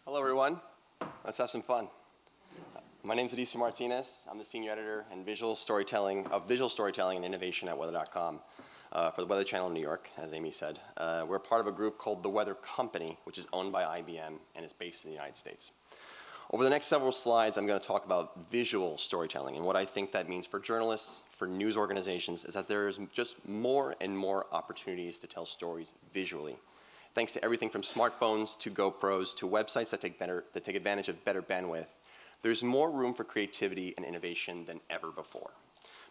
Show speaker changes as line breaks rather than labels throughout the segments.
Hello, everyone. Let's have some fun. My name is Edecio Martinez. I'm the senior editor in visual storytelling and innovation at weather.com for the Weather Channel in New York, as Amy said. We're part of a group called the Weather Company, which is owned by IBM and is based in the United States. Over the next several slides, I'm going to talk about visual storytelling, and what I think that means for journalists, for news organizations, is that there is just more and more opportunities to tell stories visually. Thanks to everything from smartphones to GoPros to websites that take advantage of better bandwidth, there's more room for creativity and innovation than ever before.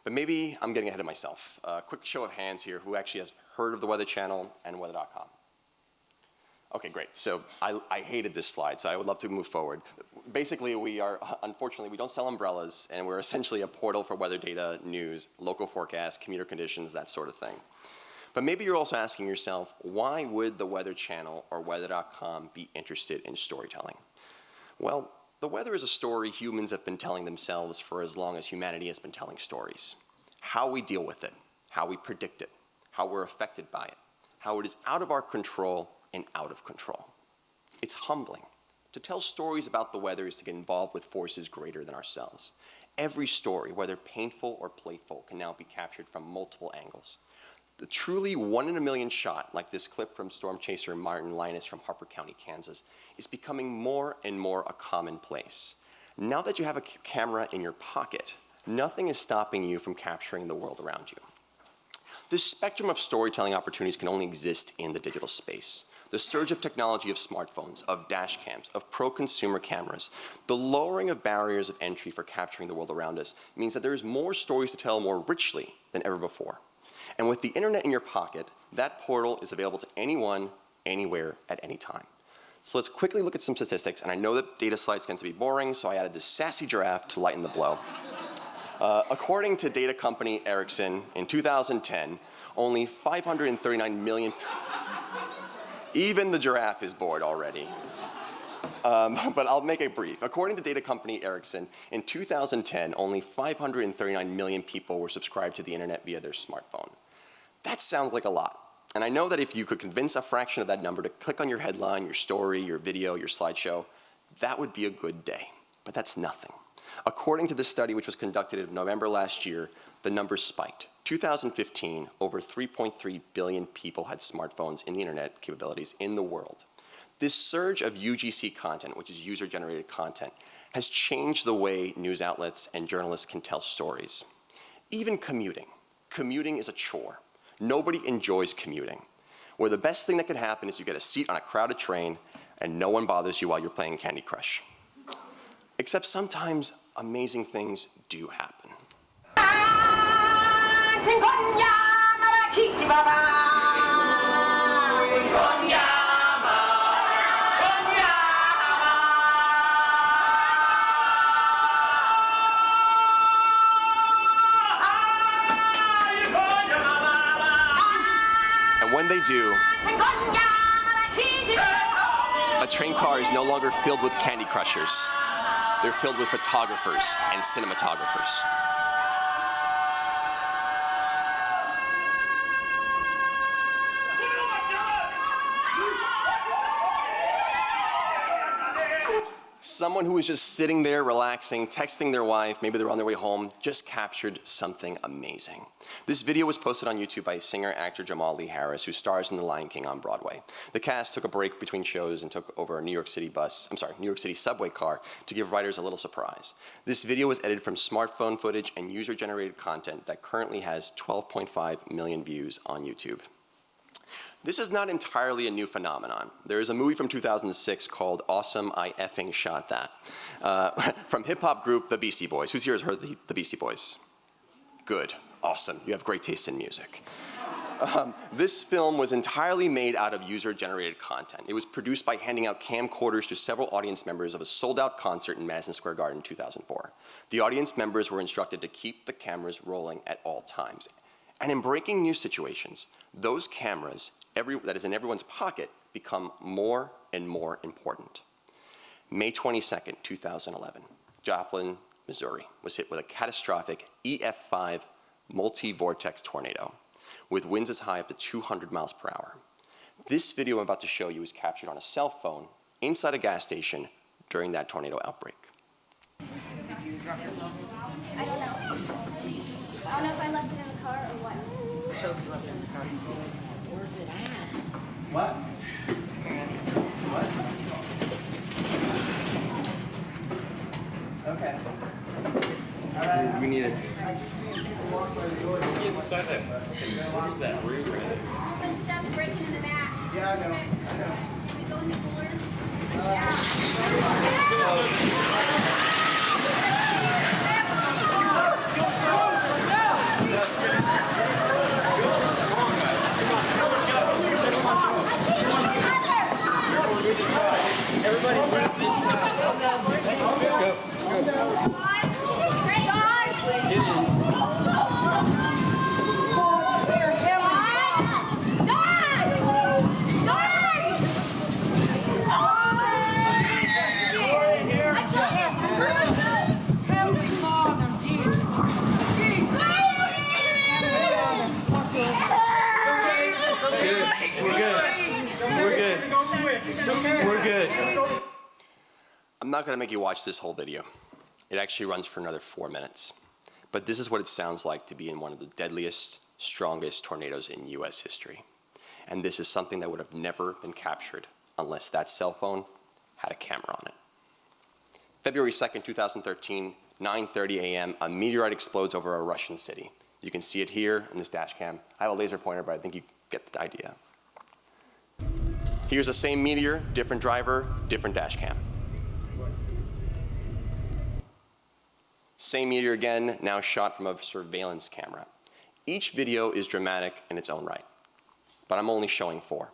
But maybe I'm getting ahead of myself. A quick show of hands here who actually has heard of the Weather Channel and weather.com. Okay, great. So I hated this slide, so I would love to move forward. Basically, unfortunately, we don't sell umbrellas, and we're essentially a portal for weather data, news, local forecasts, commuter conditions, that sort of thing. But maybe you're also asking yourself, why would the Weather Channel or weather.com be interested in storytelling? Well, the weather is a story humans have been telling themselves for as long as humanity has been telling stories. How we deal with it, how we predict it, how we're affected by it, how it is out of our control and out of control. It's humbling. To tell stories about the weather is to get involved with forces greater than ourselves. Every story, whether painful or playful, can now be captured from multiple angles. The truly one-in-a-million shot, like this clip from storm chaser Martinez from Harper County, Kansas, is becoming more and more a commonplace. Now that you have a camera in your pocket, nothing is stopping you from capturing the world around you. This spectrum of storytelling opportunities can only exist in the digital space. The surge of technology of smartphones, of dash cams, of pro-consumer cameras, the lowering of barriers of entry for capturing the world around us means that there is more stories to tell more richly than ever before. And with the internet in your pocket, that portal is available to anyone, anywhere, at any time. So let's quickly look at some statistics, and I know that data slides tend to be boring, so I added this sassy giraffe to lighten the blow. According to data company Ericsson, in 2010, only 539 million... Even the giraffe is bored already. But I'll make it brief. According to data company Ericsson, in 2010, only 539 million people were subscribed to the internet via their smartphone. That sounds like a lot. And I know that if you could convince a fraction of that number to click on your headline, your story, your video, your slideshow, that would be a good day. But that's nothing. According to this study, which was conducted in November last year, the numbers spiked. 2015, over 3.3 billion people had smartphones in the internet capabilities in the world. This surge of UGC content, which is user-generated content, has changed the way news outlets and journalists can tell stories. Even commuting. Commuting is a chore. Nobody enjoys commuting. Where the best thing that could happen is you get a seat on a crowded train and no one bothers you while you're playing Candy Crush. Except sometimes amazing things do happen. And when they do, a train car is no longer filled with Candy Crushers. They're filled with photographers and cinematographers. Someone who was just sitting there relaxing, texting their wife, maybe they're on their way home, just captured something amazing. This video was posted on YouTube by singer-actor Jamal Lee Harris, who stars in The Lion King on Broadway. The cast took a break between shows and took over a New York City subway car to give writers a little surprise. This video was edited from smartphone footage and user-generated content that currently has 12.5 million views on YouTube. This is not entirely a new phenomenon. There is a movie from 2006 called Awesome, I Effing Shot That, from hip-hop group The Beastie Boys. Who's here has heard the Beastie Boys? Good, awesome, you have great taste in music. This film was entirely made out of user-generated content. It was produced by handing out camcorders to several audience members of a sold-out concert in Madison Square Garden in 2004. The audience members were instructed to keep the cameras rolling at all times. And in breaking news situations, those cameras that is in everyone's pocket become more and more important. May 22nd, 2011, Joplin, Missouri was hit with a catastrophic EF5 multi-vortex tornado with winds as high up to 200 miles per hour. This video I'm about to show you was captured on a cell phone inside a gas station during that tornado outbreak.
I don't know. I don't know if I left it in the car or what.
Show if you left it in the car. Where's it at?
What? What? Okay. All right. We need it.
Get inside that. What is that?
Open stuff breaking in the back.
Yeah, I know.
Can we go in the cooler?
Everybody grab this. Go.
Great.
Get in. We're good.
I'm not going to make you watch this whole video. It actually runs for another 4 minutes. But this is what it sounds like to be in one of the deadliest, strongest tornadoes in US history. And this is something that would have never been captured unless that cell phone had a camera on it. February 2nd, 2013, 9:30 a.m., a meteorite explodes over a Russian city. You can see it here in this dash cam. I have a laser pointer, but I think you get the idea. Here's the same meteor, different driver, different dash cam. Same meteor again, now shot from a surveillance camera. Each video is dramatic in its own right, but I'm only showing 4.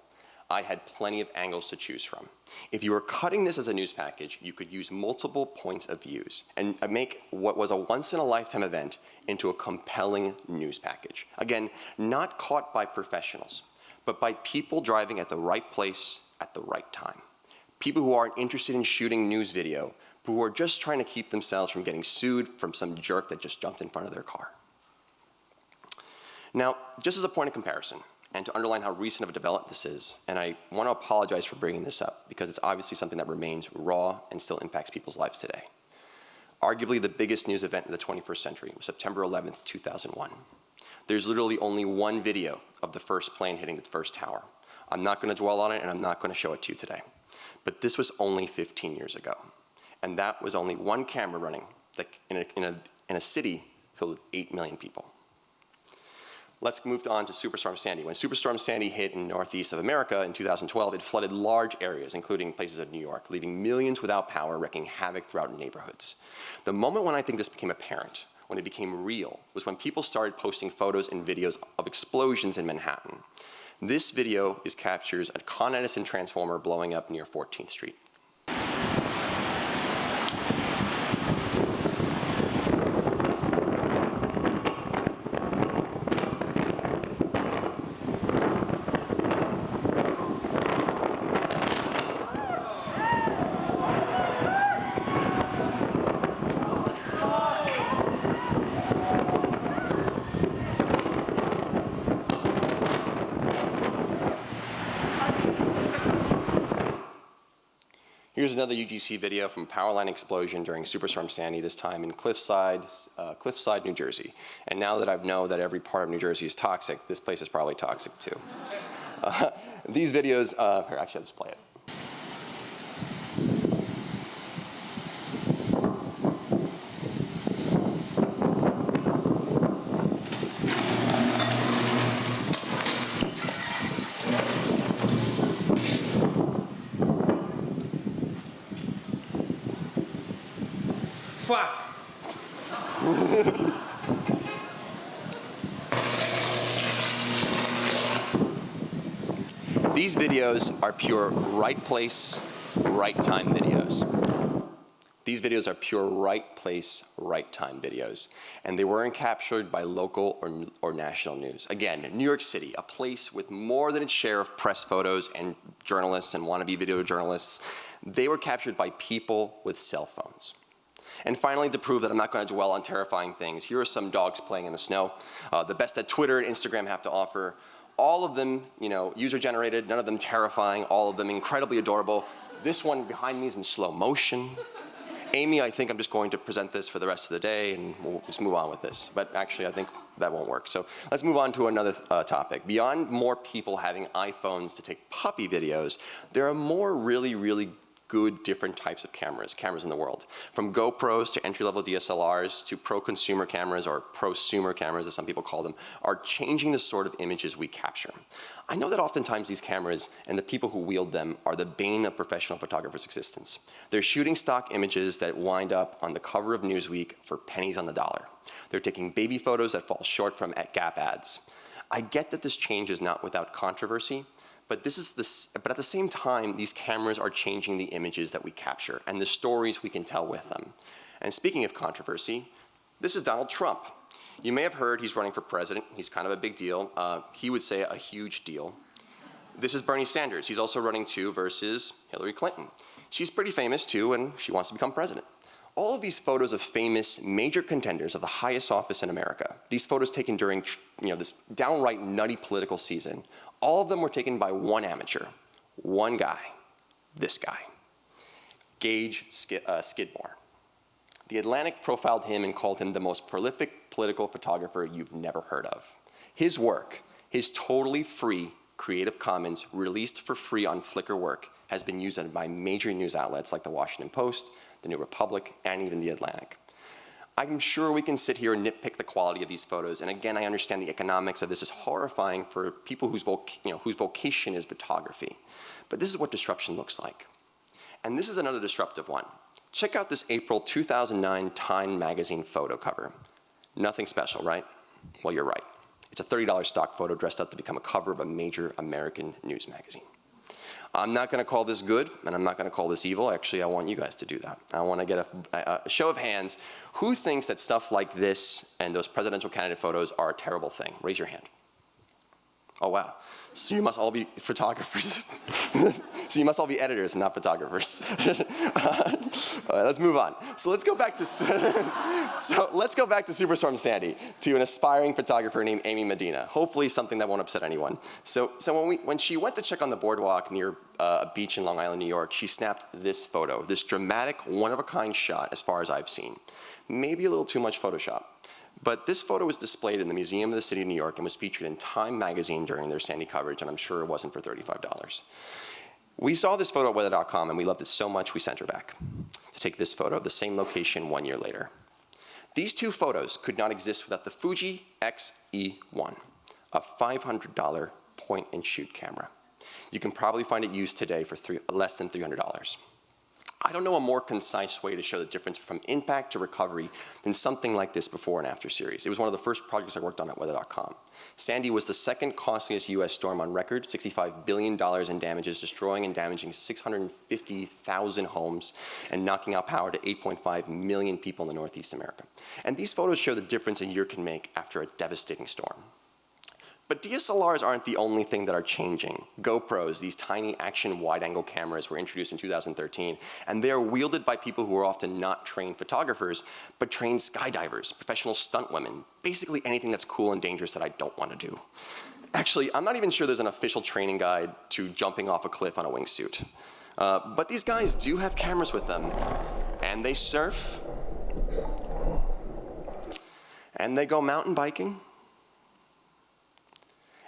I had plenty of angles to choose from. If you were cutting this as a news package, you could use multiple points of views and make what was a once-in-a-lifetime event into a compelling news package. Again, not caught by professionals, but by people driving at the right place at the right time. People who aren't interested in shooting news video, but who are just trying to keep themselves from getting sued from some jerk that just jumped in front of their car. Now, just as a point of comparison, and to underline how recent of a development this is, and I want to apologize for bringing this up because it's obviously something that remains raw and still impacts people's lives today. Arguably the biggest news event in the 21st century was September 11th, 2001. There's literally only one video of the first plane hitting the first tower. I'm not going to dwell on it, and I'm not going to show it to you today. But this was only 15 years ago. And that was only one camera running in a city filled with 8 million people. Let's move on to Superstorm Sandy. When Superstorm Sandy hit in northeast of America in 2012, it flooded large areas, including places of New York, leaving millions without power, wreaking havoc throughout neighborhoods. The moment when I think this became apparent, when it became real, was when people started posting photos and videos of explosions in Manhattan. This video captures a Con Edison transformer blowing up near 14th Street. Here's another UGC video from power line explosion during Superstorm Sandy, this time in Cliffside, New Jersey. And now that I know that every part of New Jersey is toxic, this place is probably toxic too. These videos, here, actually I'll just play it.
Fuck.
These videos are pure right place, right time videos. These videos are pure right place, right time videos. And they weren't captured by local or national news. Again, New York City, a place with more than its share of press photos and journalists and wannabe video journalists. They were captured by people with cell phones. And finally, to prove that I'm not going to dwell on terrifying things, here are some dogs playing in the snow. The best that Twitter and Instagram have to offer. All of them, user-generated, none of them terrifying, all of them incredibly adorable. This one behind me is in slow motion. Amy, I think I'm just going to present this for the rest of the day, and we'll just move on with this. But actually, I think that won't work. So let's move on to another topic. Beyond more people having iPhones to take puppy videos, there are more really good different types of cameras in the world. From GoPros to entry-level DSLRs to pro-consumer cameras, or prosumer cameras as some people call them, are changing the sort of images we capture. I know that oftentimes these cameras and the people who wield them are the bane of professional photographers' existence. They're shooting stock images that wind up on the cover of Newsweek for pennies on the dollar. They're taking baby photos that fall short from Gap ads. I get that this change is not without controversy, but at the same time, these cameras are changing the images that we capture and the stories we can tell with them. And speaking of controversy, this is Donald Trump. You may have heard he's running for president. He's kind of a big deal. He would say a huge deal. This is Bernie Sanders. He's also running too versus Hillary Clinton. She's pretty famous too, and she wants to become president. All of these photos of famous major contenders of the highest office in America, these photos taken during this downright nutty political season, all of them were taken by one amateur, one guy, this guy, Gage Skidmore. The Atlantic profiled him and called him the most prolific political photographer you've never heard of. His work, his totally free Creative Commons, released for free on Flickr work, has been used by major news outlets like the Washington Post, the New Republic, and even the Atlantic. I'm sure we can sit here and nitpick the quality of these photos, and again, I understand the economics of this is horrifying for people whose vocation is photography. But this is what disruption looks like. And this is another disruptive one. Check out this April 2009 Time magazine photo cover. Nothing special, right? Well, you're right. It's a $30 stock photo dressed up to become a cover of a major American news magazine. I'm not going to call this good, and I'm not going to call this evil. Actually, I want you guys to do that. I want to get a show of hands. Who thinks that stuff like this and those presidential candidate photos are a terrible thing? Raise your hand. Oh, wow. So you must all be photographers. So you must all be editors and not photographers. All right, let's move on. So let's go back to Superstorm Sandy, to an aspiring photographer named Amy Medina. Hopefully something that won't upset anyone. So when she went to check on the boardwalk near a beach in Long Island, New York, she snapped this photo, this dramatic, one-of-a-kind shot as far as I've seen. Maybe a little too much Photoshop. But this photo was displayed in the Museum of the City of New York and was featured in Time magazine during their Sandy coverage, and I'm sure it wasn't for $35. We saw this photo at weather.com, and we loved it so much we sent her back to take this photo of the same location 1 year later. These two photos could not exist without the Fuji X-E1, a $500 point-and-shoot camera. You can probably find it used today for less than $300. I don't know a more concise way to show the difference from impact to recovery than something like this before and after series. It was one of the first projects I worked on at weather.com. Sandy was the second costliest US storm on record, $65 billion in damages, destroying and damaging 650,000 homes and knocking out power to 8.5 million people in the Northeast America. And these photos show the difference a year can make after a devastating storm. But DSLRs aren't the only thing that are changing. GoPros, these tiny action wide-angle cameras, were introduced in 2013, and they are wielded by people who are often not trained photographers, but trained skydivers, professional stunt women, basically anything that's cool and dangerous that I don't want to do. Actually, I'm not even sure there's an official training guide to jumping off a cliff on a wingsuit. But these guys do have cameras with them, and they surf, and they go mountain biking,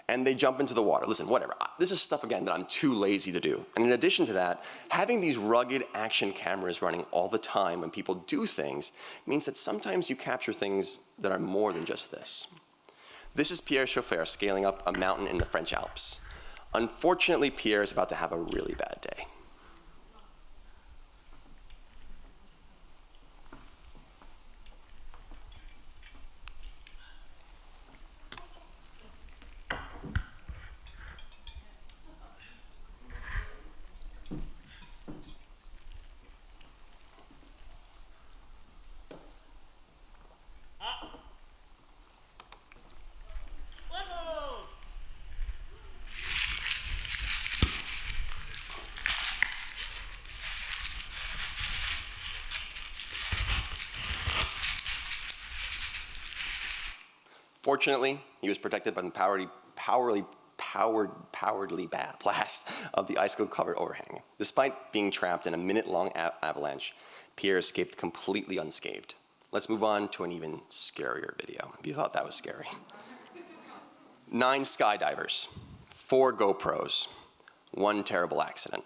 and they jump into the water. Listen, whatever. This is stuff, again, that I'm too lazy to do. And in addition to that, having these rugged action cameras running all the time when people do things means that sometimes you capture things that are more than just this. This is Pierre Chauffeur scaling up a mountain in the French Alps. Unfortunately, Pierre is about to have a really bad day. Fortunately, he was protected by the cowardly blast of the icicle-covered overhang. Despite being trapped in a minute-long avalanche, Pierre escaped completely unscathed. Let's move on to an even scarier video, if you thought that was scary. 9 skydivers, 4 GoPros, 1 terrible accident.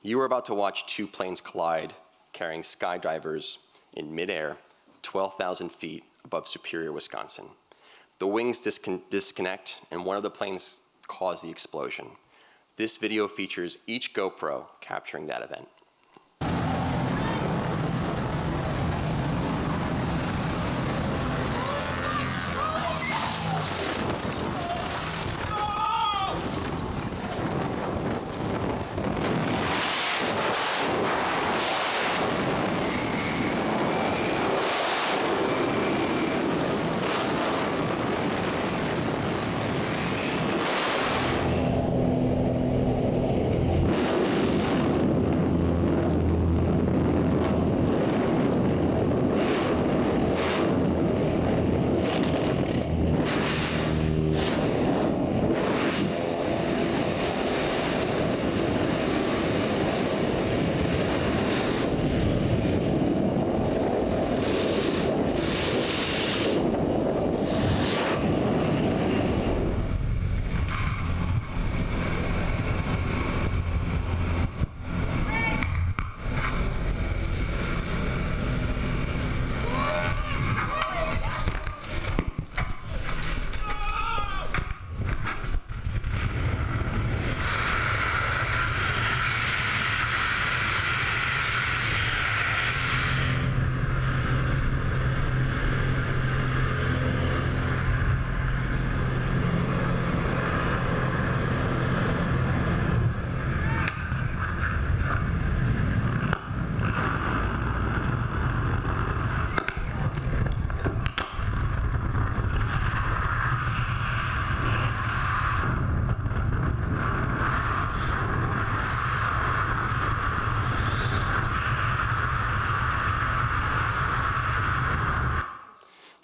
You are about to watch 2 planes collide, carrying skydivers in midair, 12,000 feet above Superior, Wisconsin. The wings disconnect, and one of the planes caused the explosion. This video features each GoPro capturing that event.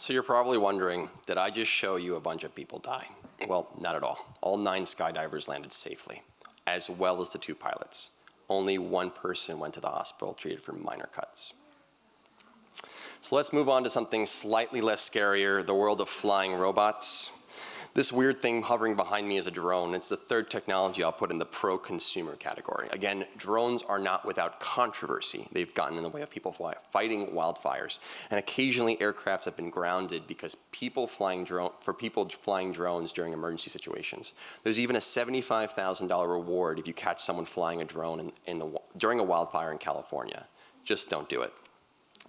So you're probably wondering, did I just show you a bunch of people die? Well, not at all. All 9 skydivers landed safely, as well as the 2 pilots. Only 1 person went to the hospital treated for minor cuts. So let's move on to something slightly less scarier, the world of flying robots. This weird thing hovering behind me is a drone. It's the 3rd technology I'll put in the pro-consumer category. Again, drones are not without controversy. They've gotten in the way of people fighting wildfires. And occasionally aircrafts have been grounded because people flying drones during emergency situations. There's even a $75,000 reward if you catch someone flying a drone during a wildfire in California. Just don't do it.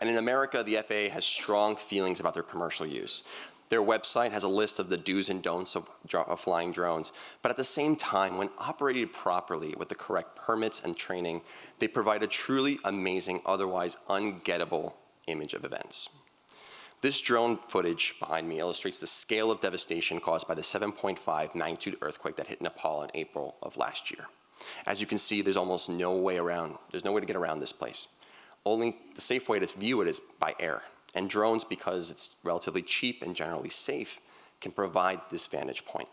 And in America, the FAA has strong feelings about their commercial use. Their website has a list of the do's and don'ts of flying drones, but at the same time, when operated properly with the correct permits and training, they provide a truly amazing, otherwise ungettable image of events. This drone footage behind me illustrates the scale of devastation caused by the 7.5 magnitude earthquake that hit Nepal in April of last year. As you can see, there's almost no way to get around this place. Only the safe way to view it is by air. And drones, because it's relatively cheap and generally safe, can provide this vantage point.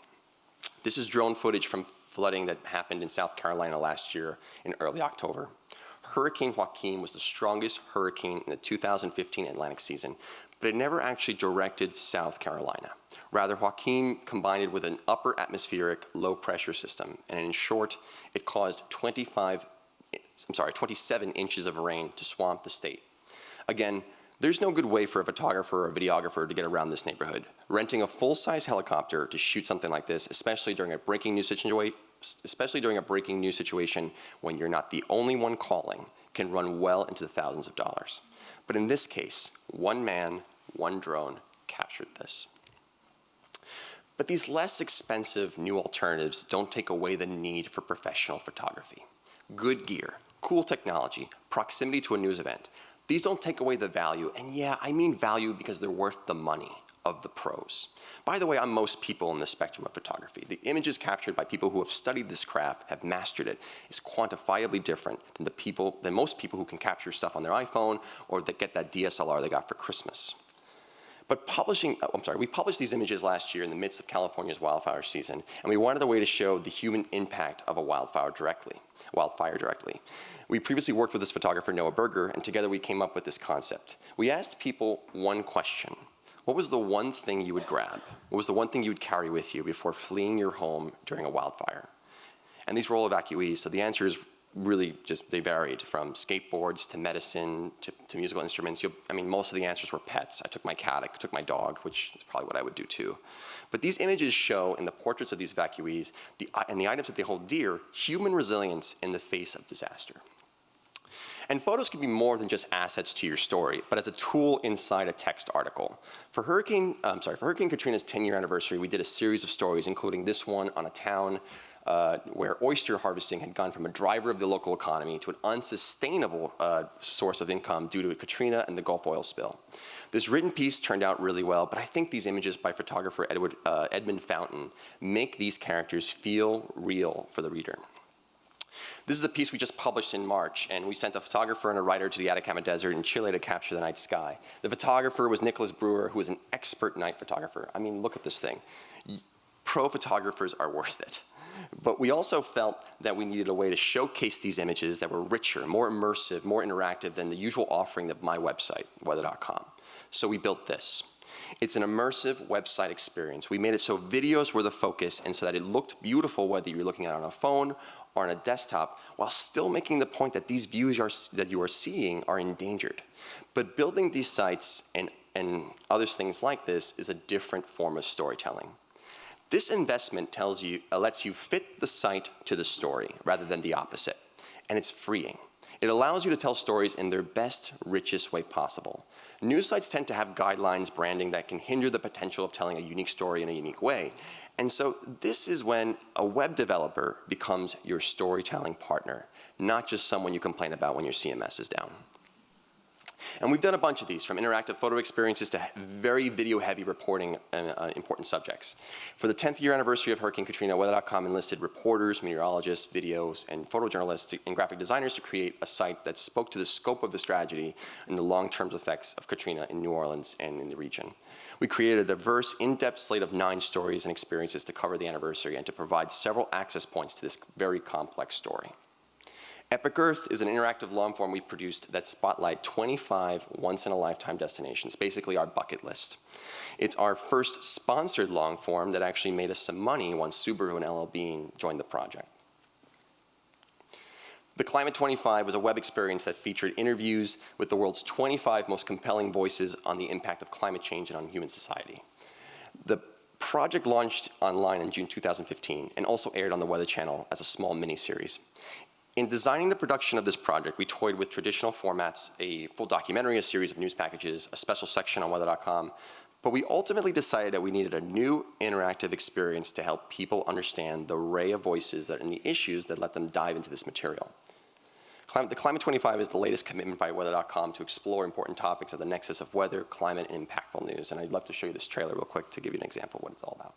This is drone footage from flooding that happened in South Carolina last year in early October. Hurricane Joaquin was the strongest hurricane in the 2015 Atlantic season, but it never actually directed South Carolina. Rather, Joaquin combined it with an upper atmospheric low pressure system, and in short, it caused 27 inches of rain to swamp the state. Again, there's no good way for a photographer or a videographer to get around this neighborhood. Renting a full-size helicopter to shoot something like this, especially during a breaking news situation when you're not the only one calling, can run well into the thousands of dollars. But in this case, 1 man, 1 drone captured this. But these less expensive new alternatives don't take away the need for professional photography. Good gear, cool technology, proximity to a news event. These don't take away the value, and yeah, I mean value because they're worth the money of the pros. By the way, I'm most people in the spectrum of photography. The images captured by people who have studied this craft, have mastered it, is quantifiably different than most people who can capture stuff on their iPhone or that get that DSLR they got for Christmas. But we published these images last year in the midst of California's wildfire season, and we wanted a way to show the human impact of a wildfire directly. We previously worked with this photographer, Noah Berger, and together we came up with this concept. We asked people one question. What was the one thing you would grab? What was the one thing you would carry with you before fleeing your home during a wildfire? And these were all evacuees, so the answer is really just, they varied from skateboards to medicine to musical instruments. Most of the answers were pets. I took my cat, I took my dog, which is probably what I would do too. But these images show in the portraits of these evacuees and the items that they hold dear, human resilience in the face of disaster. And photos can be more than just assets to your story, but as a tool inside a text article. For Hurricane Katrina's 10-year anniversary, we did a series of stories, including this one on a town where oyster harvesting had gone from a driver of the local economy to an unsustainable source of income due to Katrina and the Gulf oil spill. This written piece turned out really well, but I think these images by photographer Edmund Fountain make these characters feel real for the reader. This is a piece we just published in March, and we sent a photographer and a writer to the Atacama Desert in Chile to capture the night sky. The photographer was Nicholas Brewer, who is an expert night photographer. Look at this thing. Pro photographers are worth it. But we also felt that we needed a way to showcase these images that were richer, more immersive, more interactive than the usual offering of my website, weather.com. So we built this. It's an immersive website experience. We made it so videos were the focus and so that it looked beautiful whether you're looking at it on a phone or on a desktop, while still making the point that these views that you are seeing are endangered. But building these sites and other things like this is a different form of storytelling. This investment lets you fit the site to the story rather than the opposite, and it's freeing. It allows you to tell stories in their best, richest way possible. News sites tend to have guidelines, branding that can hinder the potential of telling a unique story in a unique way. And so this is when a web developer becomes your storytelling partner, not just someone you complain about when your CMS is down. And we've done a bunch of these, from interactive photo experiences to very video-heavy reporting on important subjects. For the 10th year anniversary of Hurricane Katrina, weather.com enlisted reporters, meteorologists, videos, and photojournalists and graphic designers to create a site that spoke to the scope of this tragedy and the long-term effects of Katrina in New Orleans and in the region. We created a diverse, in-depth slate of 9 stories and experiences to cover the anniversary and to provide several access points to this very complex story. Epic Earth is an interactive long form we produced that spotlight 25 once-in-a-lifetime destinations, basically our bucket list. It's our first sponsored long form that actually made us some money once Subaru and LL Bean joined the project. The Climate 25 was a web experience that featured interviews with the world's 25 most compelling voices on the impact of climate change and on human society. The project launched online in June 2015 and also aired on the Weather Channel as a small mini-series. In designing the production of this project, we toyed with traditional formats, a full documentary, a series of news packages, a special section on weather.com, but we ultimately decided that we needed a new interactive experience to help people understand the array of voices and the issues that let them dive into this material. The Climate 25 is the latest commitment by weather.com to explore important topics at the nexus of weather, climate, and impactful news. And I'd love to show you this trailer real quick to give you an example of what it's all about.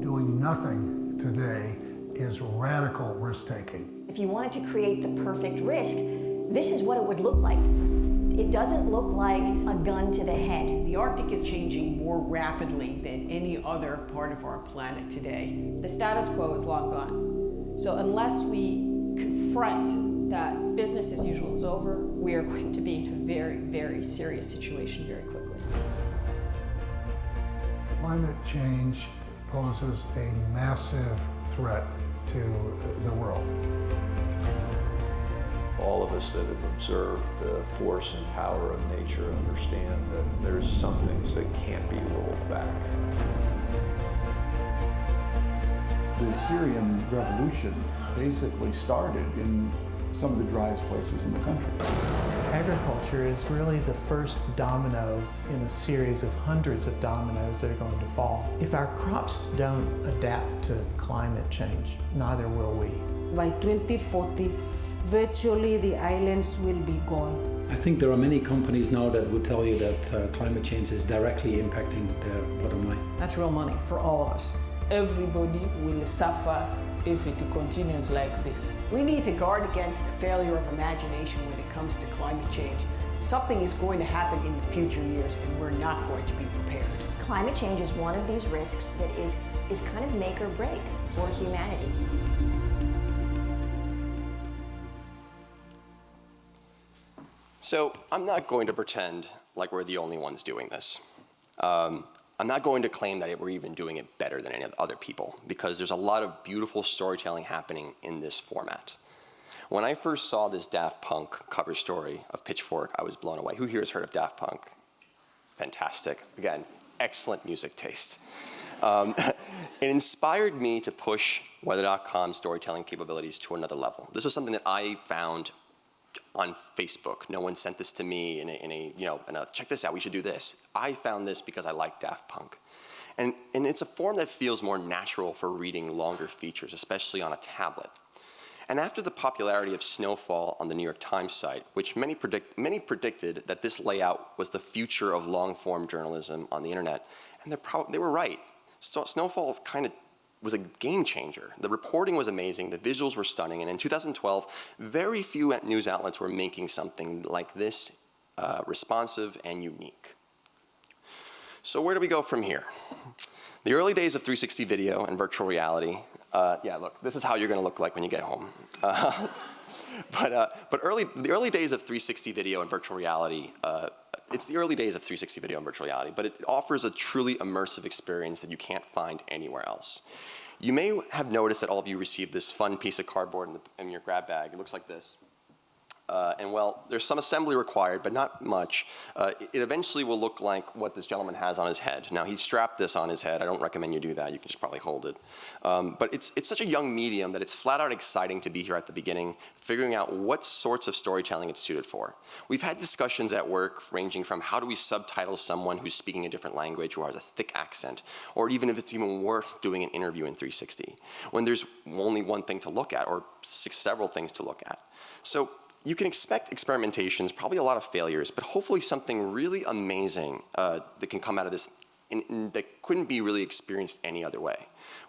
Doing nothing today is radical risk-taking.
If you wanted to create the perfect risk, this is what it would look like. It doesn't look like a gun to the head.
The Arctic is changing more rapidly than any other part of our planet today.
The status quo is long gone. So unless we confront that business as usual is over, we are going to be in a very, very serious situation very quickly.
Climate change poses a massive threat to the world.
All of us that have observed the force and power of nature understand that there's some things that can't be rolled back.
The Syrian Revolution basically started in some of the driest places in the country.
Agriculture is really the first domino in a series of hundreds of dominoes that are going to fall. If our crops don't adapt to climate change, neither will we.
By 2040, virtually the islands will be gone.
I think there are many companies now that would tell you that climate change is directly impacting their bottom line.
That's real money for all of us.
Everybody will suffer if it continues like this.
We need to guard against the failure of imagination when it comes to climate change. Something is going to happen in the future years, and we're not going to be prepared.
Climate change is one of these risks that is kind of make or break for humanity.
So I'm not going to pretend like we're the only ones doing this. I'm not going to claim that we're even doing it better than any other people, because there's a lot of beautiful storytelling happening in this format. When I first saw this Daft Punk cover story of Pitchfork, I was blown away. Who here has heard of Daft Punk? Fantastic. Again, excellent music taste. It inspired me to push Weather.com's storytelling capabilities to another level. This was something that I found on Facebook. No one sent this to me in a check this out, we should do this. I found this because I like Daft Punk. And it's a form that feels more natural for reading longer features, especially on a tablet. And after the popularity of Snowfall on the New York Times site, which many predicted that this layout was the future of long-form journalism on the internet, and they were right. Snowfall kind of was a game changer. The reporting was amazing, the visuals were stunning, and in 2012, very few news outlets were making something like this responsive and unique. So where do we go from here? The early days of 360 video and virtual reality, yeah, look, this is how you're gonna look like when you get home. But the early days of 360 video and virtual reality, it's the early days of 360 video and virtual reality, but it offers a truly immersive experience that you can't find anywhere else. You may have noticed that all of you received this fun piece of cardboard in your grab bag. It looks like this. And well, there's some assembly required, but not much. It eventually will look like what this gentleman has on his head. Now, he strapped this on his head. I don't recommend you do that. You can just probably hold it. But it's such a young medium that it's flat out exciting to be here at the beginning, figuring out what sorts of storytelling it's suited for. We've had discussions at work ranging from how do we subtitle someone who's speaking a different language or has a thick accent, or even if it's even worth doing an interview in 360, when there's only one thing to look at or several things to look at. So you can expect experimentations, probably a lot of failures, but hopefully something really amazing that can come out of this that couldn't be really experienced any other way.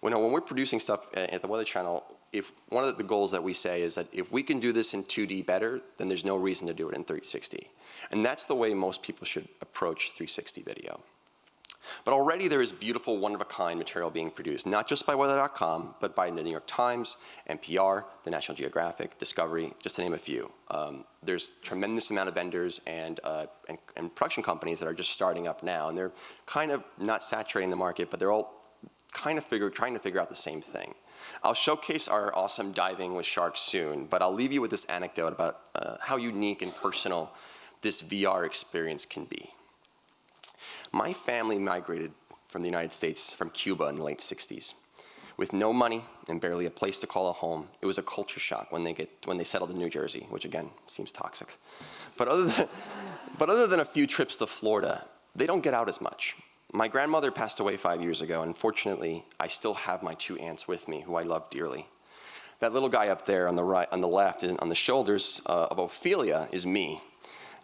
When we're producing stuff at the Weather Channel, if one of the goals that we say is that if we can do this in 2D better, then there's no reason to do it in 360. And that's the way most people should approach 360 video. But already there is beautiful, one-of-a-kind material being produced, not just by Weather.com, but by the New York Times, NPR, the National Geographic, Discovery, just to name a few. There's tremendous amount of vendors and production companies that are just starting up now, and they're kind of not saturating the market, but they're all kind of trying to figure out the same thing. I'll showcase our awesome diving with sharks soon, but I'll leave you with this anecdote about how unique and personal this VR experience can be. My family migrated from the United States from Cuba in the late 60s. With no money and barely a place to call a home, it was a culture shock when they settled in New Jersey, which again, seems toxic. But other than a few trips to Florida, they don't get out as much. My grandmother passed away 5 years ago, and fortunately, I still have my 2 aunts with me, who I love dearly. That little guy up there on the right, on the left, and on the shoulders of Ophelia is me.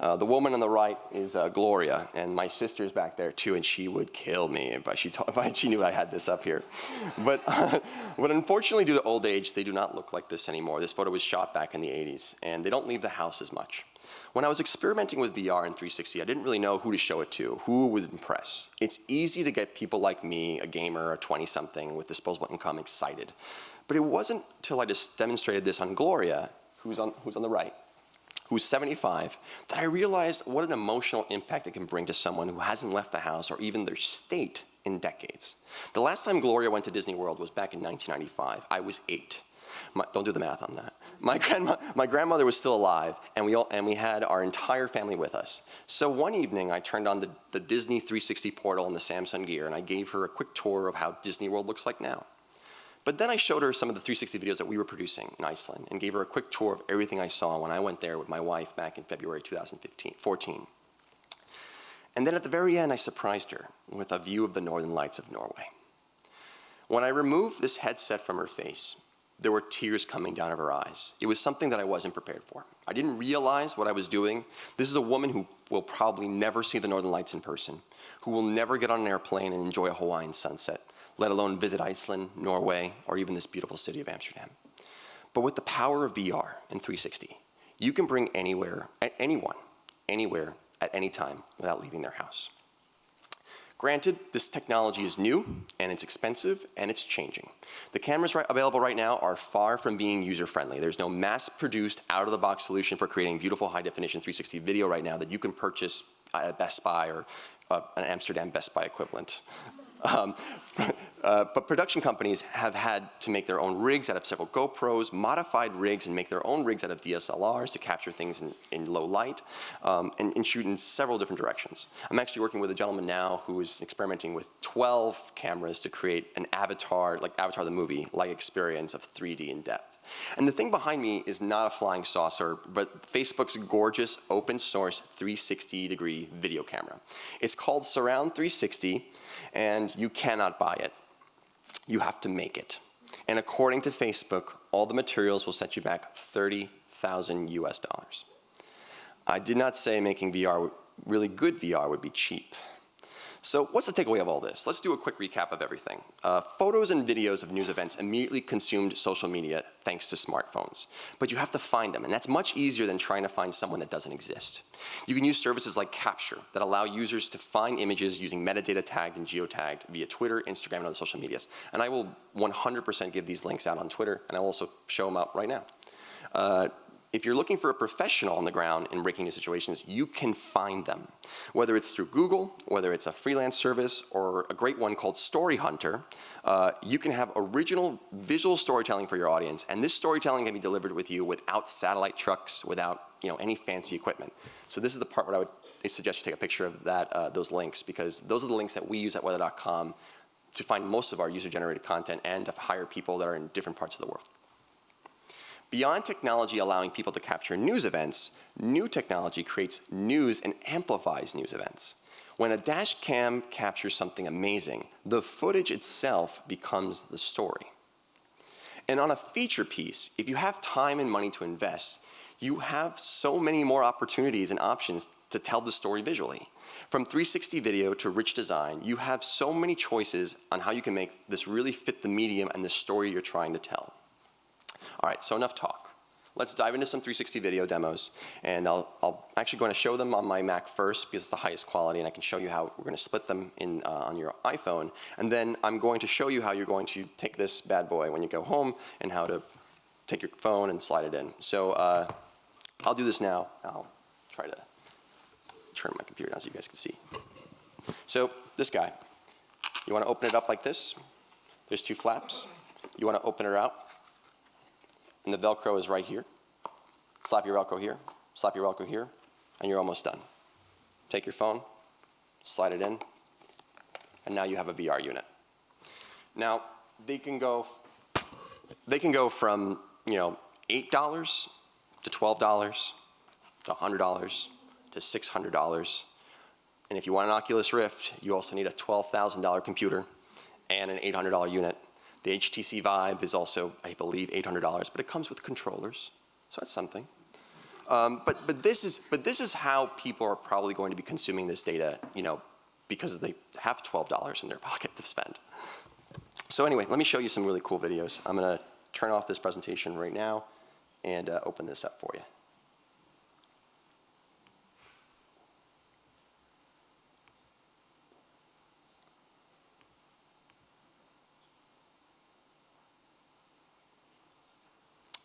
The woman on the right is Gloria, and my sister's back there too, and she would kill me if she knew I had this up here. But unfortunately, due to old age, they do not look like this anymore. This photo was shot back in the 80s, and they don't leave the house as much. When I was experimenting with VR and 360, I didn't really know who to show it to, who would impress. It's easy to get people like me, a gamer, a 20-something with disposable income, excited. But it wasn't till I just demonstrated this on Gloria, who's on the right, who's 75, that I realized what an emotional impact it can bring to someone who hasn't left the house or even their state in decades. The last time Gloria went to Disney World was back in 1995. I was 8. Don't do the math on that. My grandmother was still alive, and we had our entire family with us. So one evening, I turned on the Disney 360 portal and the Samsung Gear, and I gave her a quick tour of how Disney World looks like now. But then I showed her some of the 360 videos that we were producing in Iceland and gave her a quick tour of everything I saw when I went there with my wife back in February 2014. And then at the very end, I surprised her with a view of the Northern Lights of Norway. When I removed this headset from her face, there were tears coming down of her eyes. It was something that I wasn't prepared for. I didn't realize what I was doing. This is a woman who will probably never see the Northern Lights in person, who will never get on an airplane and enjoy a Hawaiian sunset, let alone visit Iceland, Norway, or even this beautiful city of Amsterdam. But with the power of VR and 360, you can bring anyone, anywhere, at any time without leaving their house. Granted, this technology is new, and it's expensive, and it's changing. The cameras available right now are far from being user-friendly. There's no mass-produced, out-of-the-box solution for creating beautiful high-definition 360 video right now that you can purchase at Best Buy or an Amsterdam Best Buy equivalent. But production companies have had to make their own rigs out of several GoPros, modified rigs, and make their own rigs out of DSLRs to capture things in low light, and shoot in several different directions. I'm actually working with a gentleman now who is experimenting with 12 cameras to create an Avatar, like Avatar the movie, like experience of 3D in depth. And the thing behind me is not a flying saucer, but Facebook's gorgeous open source 360-degree video camera. It's called Surround 360, and you cannot buy it. You have to make it. And according to Facebook, all the materials will set you back $30,000 US. I did not say making VR, really good VR, would be cheap. So what's the takeaway of all this? Let's do a quick recap of everything. Photos and videos of news events immediately consumed social media thanks to smartphones. But you have to find them, and that's much easier than trying to find someone that doesn't exist. You can use services like Capture that allow users to find images using metadata tagged and geotagged via Twitter, Instagram, and other social medias. And I will 100% give these links out on Twitter, and I will also show them out right now. If you're looking for a professional on the ground in breaking news situations, you can find them. Whether it's through Google, whether it's a freelance service, or a great one called Story Hunter, you can have original visual storytelling for your audience, and this storytelling can be delivered with you without satellite trucks, without any fancy equipment. So this is the part where I would suggest you take a picture of that, those links, because those are the links that we use at weather.com to find most of our user-generated content and to hire people that are in different parts of the world. Beyond technology allowing people to capture news events, new technology creates news and amplifies news events. When a dash cam captures something amazing, the footage itself becomes the story. And on a feature piece, if you have time and money to invest, you have so many more opportunities and options to tell the story visually. From 360 video to rich design, you have so many choices on how you can make this really fit the medium and the story you're trying to tell. All right, so enough talk. Let's dive into some 360 video demos, and I'll actually going to show them on my Mac first because it's the highest quality, and I can show you how we're going to split them in, on your iPhone, and then I'm going to show you how you're going to take this bad boy when you go home and how to take your phone and slide it in. So I'll do this now. I'll try to turn my computer down so you guys can see. So this guy, you want to open it up like this. There's two flaps. You want to open it out. And the Velcro is right here. Slap your Velcro here, slap your Velcro here, and you're almost done. Take your phone, slide it in, and now you have a VR unit. Now, they can go from, $8 to $12 to $100 to $600. And if you want an Oculus Rift, you also need a $12,000 computer and an $800 unit. The HTC Vive is also, I believe, $800, but it comes with controllers, so that's something. But this is how people are probably going to be consuming this data, because they have $12 in their pocket to spend. So anyway, let me show you some really cool videos. I'm going to turn off this presentation right now and open this up for you.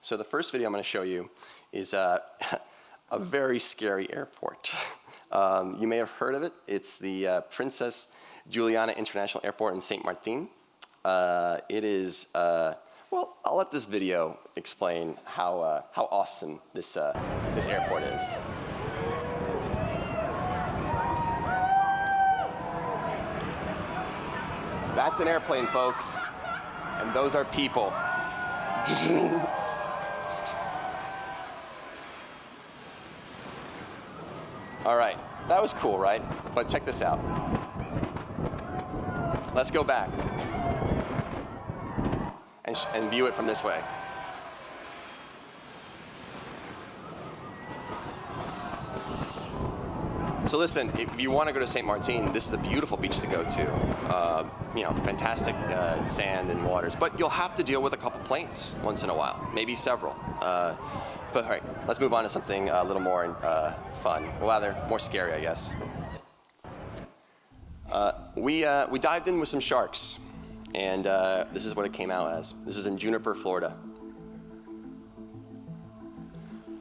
So the first video I'm going to show you is a very scary airport. You may have heard of it. It's the Princess Juliana International Airport in Saint Martin. It is, well, I'll let this video explain how awesome this airport is. That's an airplane, folks, and those are people. All right, that was cool, right? But check this out. Let's go back and view it from this way. So listen, if you want to go to St. Martin, this is a beautiful beach to go to. You know, fantastic sand and waters, but you'll have to deal with a couple planes once in a while, maybe several. But all right, let's move on to something a little more fun, well, rather more scary, I guess. We dived in with some sharks, and this is what it came out as. This is in Juniper, Florida.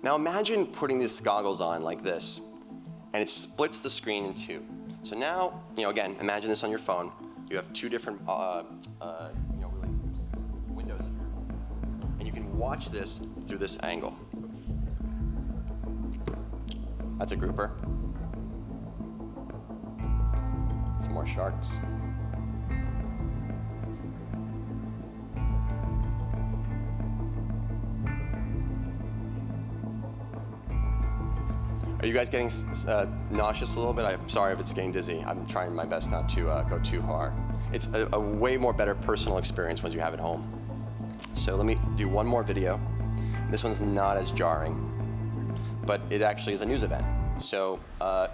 Now imagine putting these goggles on like this, and it splits the screen in two. So now, you know, again, imagine this on your phone. You have two different, you know, really windows here, and you can watch this through this angle. That's a grouper. Some more sharks. Are you guys getting nauseous a little bit? I'm sorry if it's getting dizzy. I'm trying my best not to go too hard. It's a way more better personal experience once you have it home. So let me do one more video. This one's not as jarring, but it actually is a news event. So I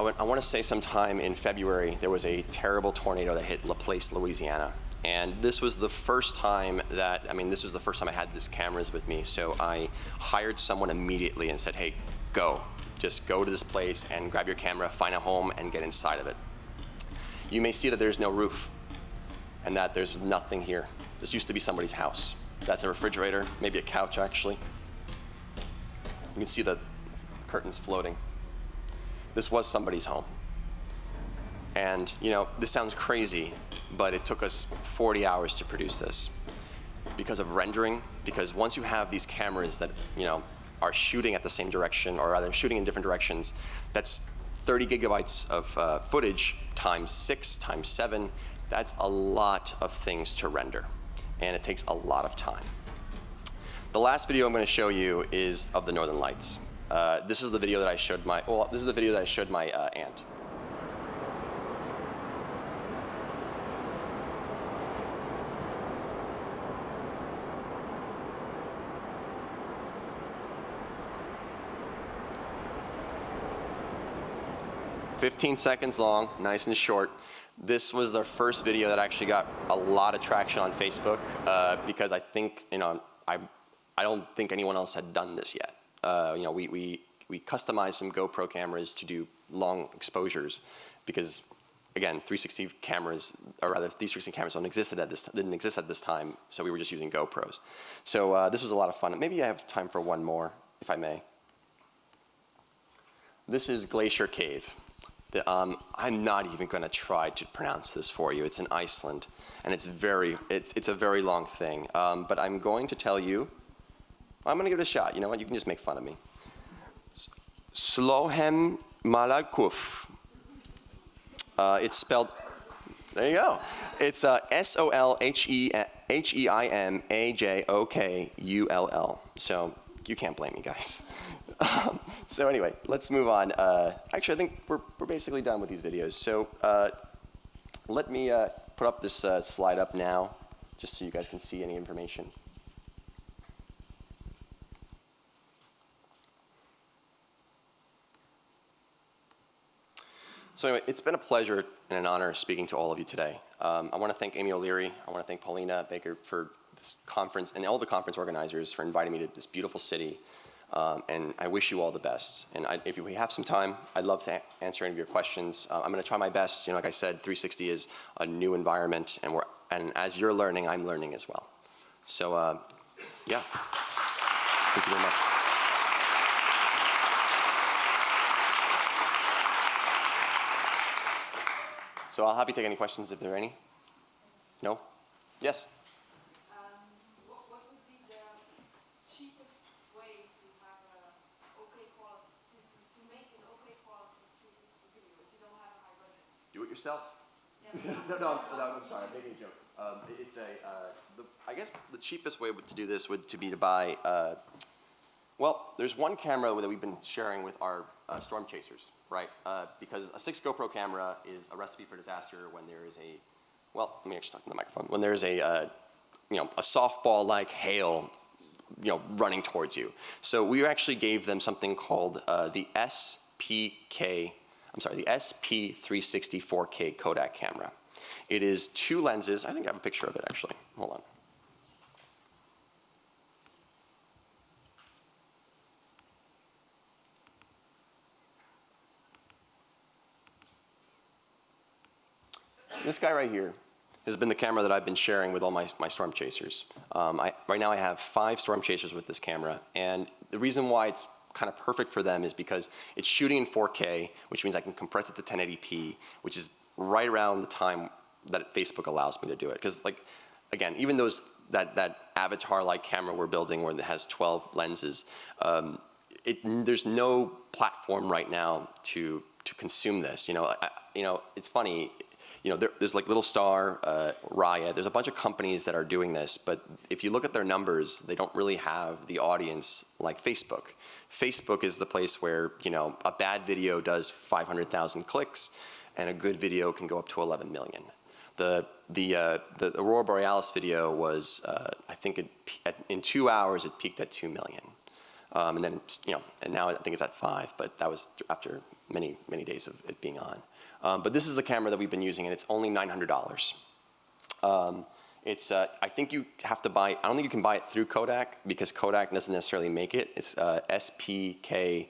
want to say sometime in February, there was a terrible tornado that hit LaPlace, Louisiana. And this was the first time that, this was the first time I had these cameras with me. So I hired someone immediately and said, hey, go. Just go to this place and grab your camera, find a home, and get inside of it. You may see that there's no roof and that there's nothing here. This used to be somebody's house. That's a refrigerator, maybe a couch, actually. You can see the curtains floating. This was somebody's home. And, you know, this sounds crazy, but it took us 40 hours to produce this because of rendering, because once you have these cameras that, you know, are shooting at the same direction, or rather shooting in different directions, that's 30 gigabytes of footage times 6 times 7. That's a lot of things to render, and it takes a lot of time. The last video I'm going to show you is of the Northern Lights. This is the video that I showed my, aunt. "15 seconds long, nice and short." This was the first video that actually got a lot of traction on Facebook because I think, you know, I don't think anyone else had done this yet. You know, we customized some GoPro cameras to do long exposures because, again, 360 cameras, or rather 360 cameras didn't exist at this time, so we were just using GoPros. So this was a lot of fun. Maybe I have time for one more, if I may. This is Glacier Cave. I'm not even going to try to pronounce this for you. It's in Iceland, and it's a very long thing. But I'm going to tell you. I'm going to give it a shot. You know what? You can just make fun of me. Slohem Malakuf. It's spelled. There you go. It's SOLHEIMAJOKULL. So you can't blame me, guys. So anyway, let's move on. Actually, I think we're basically done with these videos. So let me put up this slide up now, just so you guys can see any information. So anyway, it's been a pleasure and an honor speaking to all of you today. I want to thank Amy O'Leary. I want to thank Paulina Baker for this conference, and all the conference organizers for inviting me to this beautiful city. And I wish you all the best. And if we have some time, I'd love to answer any of your questions. I'm going to try my best. You know, like I said, 360 is a new environment, and as you're learning, I'm learning as well. So, yeah. Thank you very much. So I'll happy to take any questions if there are any. No? Yes?
What would be the cheapest way to have okay quality, to make an okay quality 360 video if you don't have a high budget?
Do it yourself.
Yeah.
No, I'm sorry, I'm making a joke. I guess the cheapest way to do this would be to buy, well, there's one camera that we've been sharing with our storm chasers, right? Because a 6 GoPro camera is a recipe for disaster when there is let me actually talk to the microphone. When there is a softball-like hail, running towards you. So we actually gave them something called the SP360 4K Kodak camera. It is 2 lenses. I think I have a picture of it actually. Hold on. This guy right here has been the camera that I've been sharing with all my storm chasers. Right now I have 5 storm chasers with this camera, and the reason why it's kind of perfect for them is because it's shooting in 4K, which means I can compress it to 1080p, which is right around the time that Facebook allows me to do it. Because, like, again, even that avatar-like camera we're building where it has 12 lenses, there's no platform right now to consume this. It's funny. There's like Little Star, Raya. There's a bunch of companies that are doing this, but if you look at their numbers, they don't really have the audience like Facebook. Facebook is the place where a bad video does 500,000 clicks, and a good video can go up to 11 million. The Aurora Borealis video was, I think, in 2 hours it peaked at 2 million, and then and now I think it's at 5, but that was after many days of it being on. But this is the camera that we've been using, and it's only $900. I think you have to buy. I don't think you can buy it through Kodak because Kodak doesn't necessarily make it. It's SPK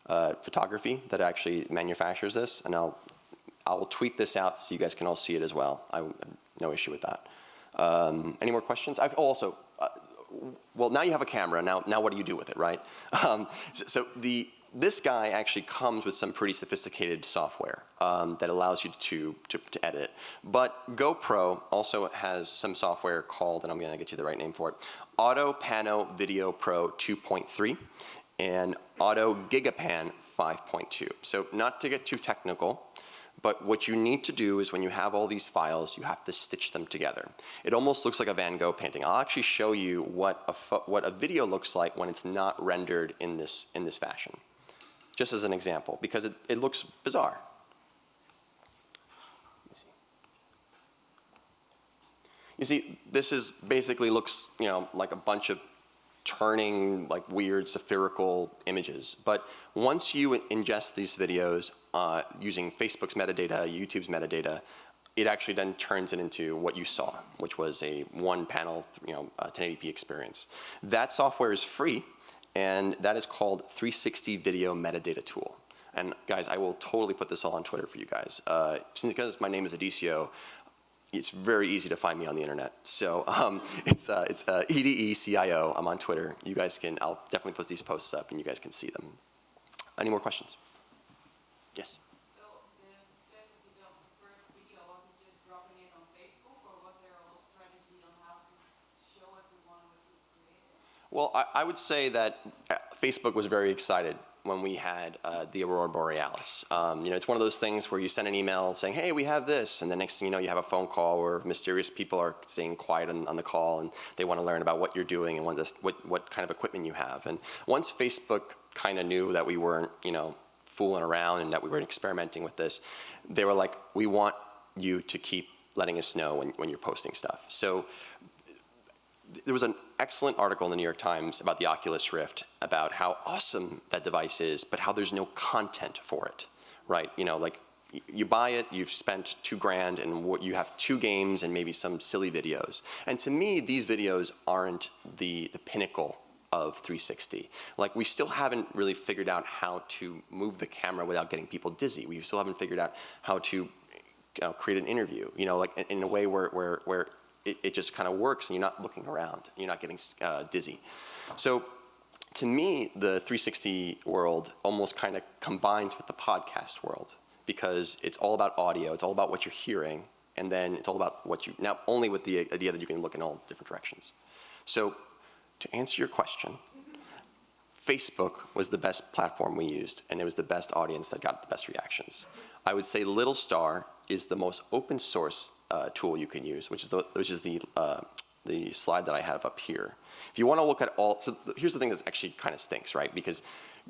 Photography that actually manufactures this, and I'll tweet this out so you guys can all see it as well. I have no issue with that. Any more questions? Well, now you have a camera. Now what do you do with it, right? This guy actually comes with some pretty sophisticated software that allows you to edit. But GoPro also has some software called, and I'm going to get you the right name for it, Auto Pano Video Pro 2.3 and Auto Gigapan 5.2. So not to get too technical, but what you need to do is when you have all these files, you have to stitch them together. It almost looks like a Van Gogh painting. I'll actually show you what a video looks like when it's not rendered in this fashion, just as an example, because it looks bizarre. You see, this is basically looks like a bunch of turning like weird spherical images. But once you ingest these videos using Facebook's metadata, YouTube's metadata, it actually then turns it into what you saw, which was a one-panel 1080p experience. That software is free, and that is called 360 Video Metadata Tool. And guys, I will totally put this all on Twitter for you guys. Because my name is Edecio, it's very easy to find me on the internet. So it's EDECIO. I'm on Twitter. You guys I'll definitely put these posts up and you guys can see them. Any more questions? Yes?
So the success of the first video, wasn't just dropping it on Facebook, or was there a whole strategy on how to show everyone what you created?
Well, I would say that Facebook was very excited when we had the Aurora Borealis. It's one of those things where you send an email saying, hey, we have this, and the next thing you know, you have a phone call where mysterious people are staying quiet on the call, and they want to learn about what you're doing and what kind of equipment you have. And once Facebook kind of knew that we weren't, fooling around and that we were experimenting with this, they were like, we want you to keep letting us know when you're posting stuff. So there was an excellent article in the New York Times about the Oculus Rift, about how awesome that device is, but how there's no content for it, right? Like you buy it, you've spent $2,000, and you have 2 games and maybe some silly videos. And to me, these videos aren't the pinnacle of 360. Like, we still haven't really figured out how to move the camera without getting people dizzy. We still haven't figured out how to create an interview, like in a way where it just kind of works and you're not looking around, you're not getting dizzy. So to me, the 360 world almost kind of combines with the podcast world, because it's all about audio, it's all about what you're hearing, and then it's all about now only with the idea that you can look in all different directions. So to answer your question, Facebook was the best platform we used, and it was the best audience that got the best reactions. I would say Little Star is the most open source tool you can use, which is the slide that I have up here. If you want to look at so here's the thing that actually kind of stinks, right? Because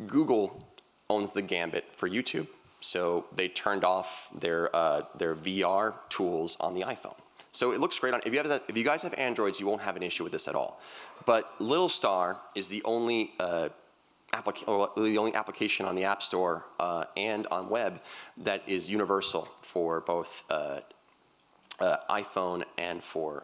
Google owns the gambit for YouTube, so they turned off their VR tools on the iPhone. So it looks great on. If you guys have Androids, you won't have an issue with this at all. But Little Star is the only application on the App Store and on web that is universal for both iPhone and for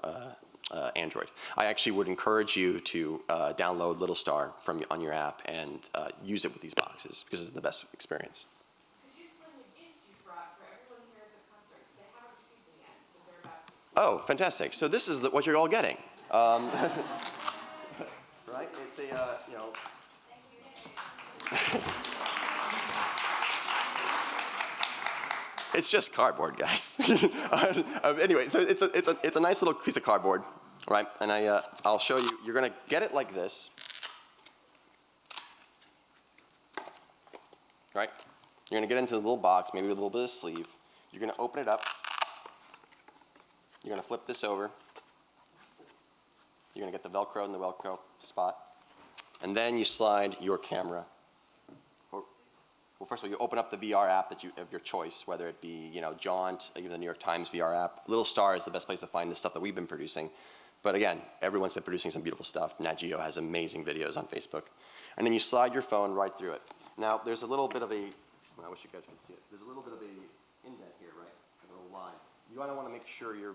Android. I actually would encourage you to download Little Star on your app and use it with these boxes because it's the best experience.
Could you explain the gift you brought for everyone here at the conference? They haven't received it yet, but they're about to.
Oh, fantastic. So this is what you're all getting. Right? It's a, you know. It's just cardboard, guys. Anyway, so it's a nice little piece of cardboard, right? And I'll show you. You're gonna get it like this, right? You're gonna get into the little box, maybe with a little bit of sleeve. You're gonna open it up. You're gonna flip this over. You're gonna get the Velcro in the Velcro spot, and then you slide your camera. Well, first of all, you open up the VR app of your choice, whether it be, you know, Jaunt, even the New York Times VR app. Little Star is the best place to find the stuff that we've been producing. But again, everyone's been producing some beautiful stuff. Nat Geo has amazing videos on Facebook. And then you slide your phone right through it. Now, there's a little bit of a, I wish you guys could see it. There's a little bit of a indent here, right? A little line. You want to make sure your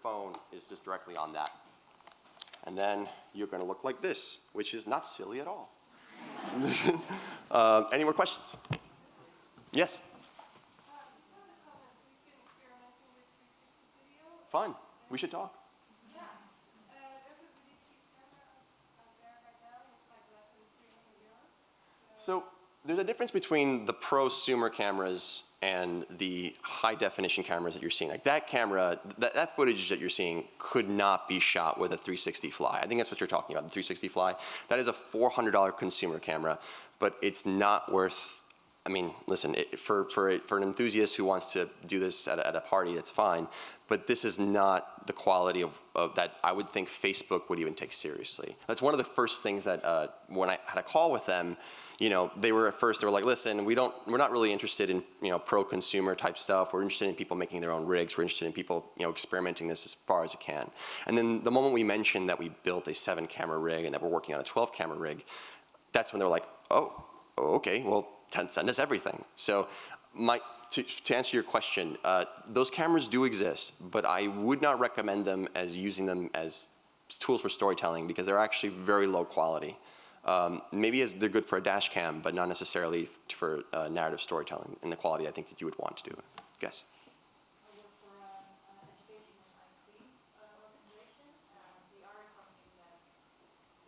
phone is just directly on that. And then you're going to look like this, which is not silly at all. Any more questions? Yes? Fun. We should talk.
Yeah. There's a really cheap camera out there right now. It's like less than €300.
So there's a difference between the prosumer cameras and the high definition cameras that you're seeing. Like that camera, that footage that you're seeing could not be shot with a 360 Fly. I think that's what you're talking about, the 360 Fly. That is a $400 consumer camera, but it's not worth, I mean, listen, for an enthusiast who wants to do this at a party, that's fine. But this is not the quality of that I would think Facebook would even take seriously. That's one of the first things that when I had a call with them, you know, they were like, listen, we're not really interested in, you know, pro-consumer type stuff. We're interested in people making their own rigs. We're interested in people, you know, experimenting this as far as it can. And then the moment we mentioned that we built a 7-camera rig and that we're working on a 12-camera rig, that's when they were like, oh, okay, well, send us everything. So to answer your question, those cameras do exist, but I would not recommend them as using them as tools for storytelling because they're actually very low quality. Maybe they're good for a dash cam, but not necessarily for narrative storytelling in the quality I think that you would want to do. Guess.
I work for an education and IT organization. VR is something that's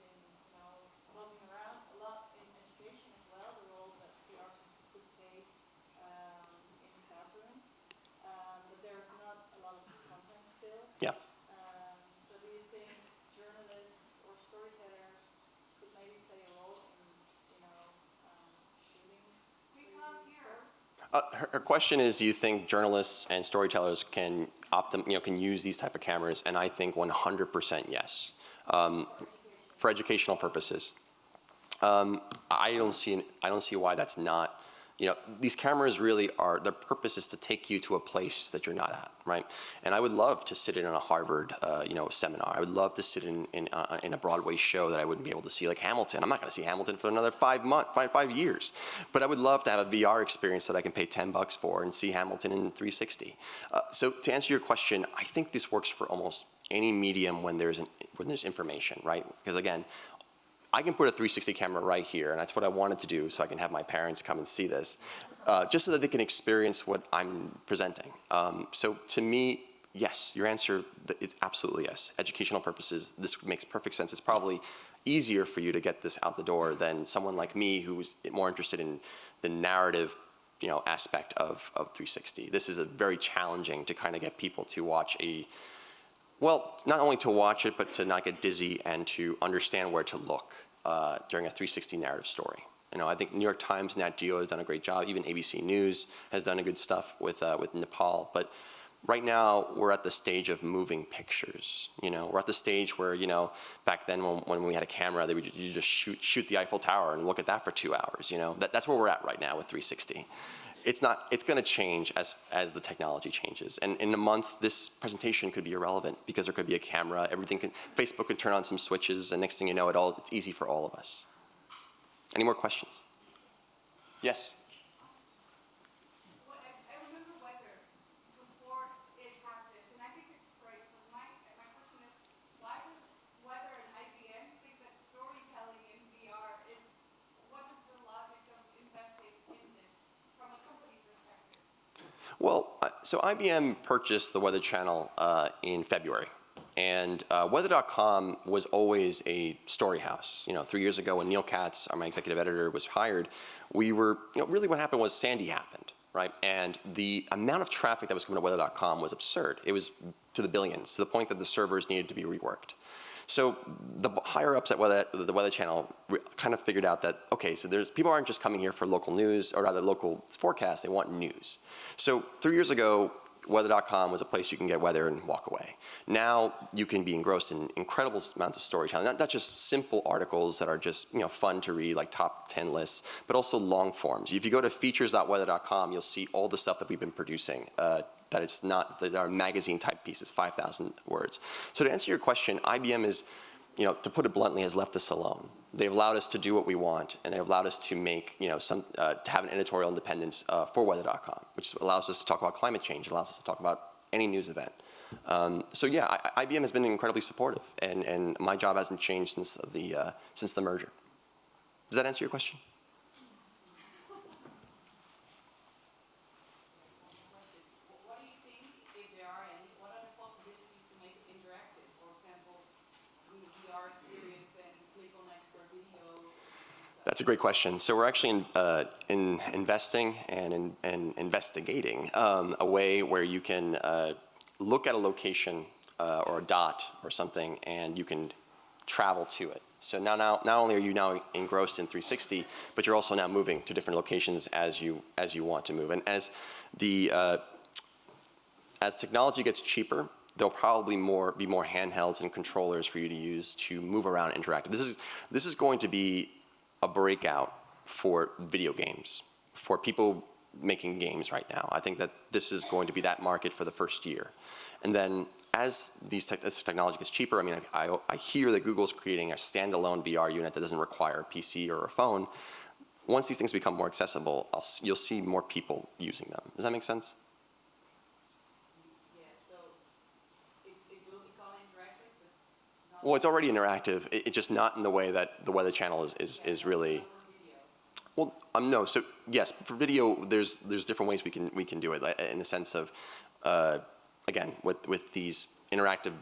been, you know, buzzing around a lot in education as well. The role that VR could play in classrooms, but there's not a lot of content still.
Yeah.
So do you think journalists or storytellers could maybe play a role in, you know, shooting? We can't hear.
Her question is, do you think journalists and storytellers can use these type of cameras? And I think 100% yes, for educational purposes. I don't see why that's not. You know, these cameras really are, their purpose is to take you to a place that you're not at, right? And I would love to sit in on a Harvard, seminar. I would love to sit in a Broadway show that I wouldn't be able to see, like Hamilton. I'm not gonna see Hamilton for another 5 years. But I would love to have a VR experience that I can pay $10 for and see Hamilton in 360. So to answer your question, I think this works for almost any medium when there's information, right? Because again, I can put a 360 camera right here, and that's what I wanted to do so I can have my parents come and see this, just so that they can experience what I'm presenting. So to me, yes, your answer is absolutely yes. Educational purposes, this makes perfect sense. It's probably easier for you to get this out the door than someone like me who's more interested in the narrative, you know, aspect of 360. This is very challenging to kind of get people to watch well, not only to watch it, but to not get dizzy and to understand where to look during a 360 narrative story. You know, I think New York Times, Nat Geo has done a great job. Even ABC News has done a good stuff with Nepal. But right now, we're at the stage of moving pictures. You know, we're at the stage where, you know, back then when we had a camera, you just shoot the Eiffel Tower and look at that for 2 hours. You know, that's where we're at right now with 360. It's going to change as the technology changes. And in a month, this presentation could be irrelevant because there could be a camera. Facebook could turn on some switches, and next thing you know, it's easy for all of us. Any more questions? Yes?
I remember weather before it happened, and I think it's great. But my question is, why does weather and IBM think that storytelling in VR is, what is the logic of investing in this from a company perspective?
Well, so IBM purchased the Weather Channel in February. And Weather.com was always a story house. 3 years ago when Neil Katz, my executive editor, was hired, we were, really what happened was Sandy happened, right? And the amount of traffic that was coming to Weather.com was absurd. It was to the billions, to the point that the servers needed to be reworked. So the higher ups at the Weather Channel kind of figured out that, okay, so people aren't just coming here for local news, or rather local forecasts, they want news. So 3 years ago, Weather.com was a place you can get weather and walk away. Now you can be engrossed in incredible amounts of storytelling, not just simple articles that are just fun to read, like top 10 lists, but also long forms. If you go to features.weather.com, you'll see all the stuff that we've been producing. That are magazine type pieces, 5,000 words. So to answer your question, IBM is, to put it bluntly, has left us alone. They've allowed us to do what we want, and they've allowed us to make, to have an editorial independence for weather.com, which allows us to talk about climate change, allows us to talk about any news event. So yeah, IBM has been incredibly supportive, and my job hasn't changed since the merger. Does that answer your question? That's a great question. So we're actually in investing and investigating a way where you can look at a location or a dot or something, and you can travel to it. So now not only are you now engrossed in 360, but you're also now moving to different locations as you want to move. And as technology gets cheaper, there'll probably be more handhelds and controllers for you to use to move around and interact. This is going to be a breakout for video games, for people making games right now. I think that this is going to be that market for the first year. And then as this technology gets cheaper, I mean, I hear that Google's creating a standalone VR unit that doesn't require a PC or a phone. Once these things become more accessible, you'll see more people using them. Does that make sense?
Yeah, so it will become interactive, but not.
Well, it's already interactive. It's just not in the way that the Weather Channel is really. Well, no. So yes, for video, there's different ways we can do it, in the sense of, again, with these interactive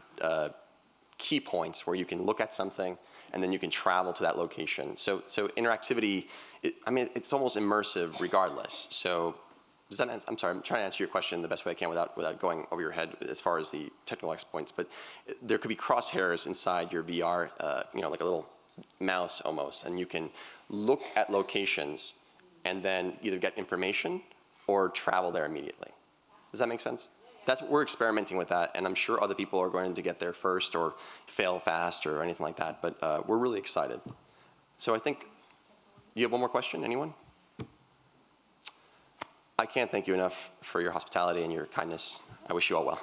key points where you can look at something and then you can travel to that location. So interactivity, it's almost immersive regardless. So does that answer? I'm sorry, I'm trying to answer your question the best way I can without going over your head as far as the technical points. But there could be crosshairs inside your VR, like a little mouse almost, and you can look at locations and then either get information or travel there immediately. Does that make sense? We're experimenting with that, and I'm sure other people are going to get there first or fail fast or anything like that, but we're really excited. So I think, you have one more question, anyone? I can't thank you enough for your hospitality and your kindness. I wish you all well.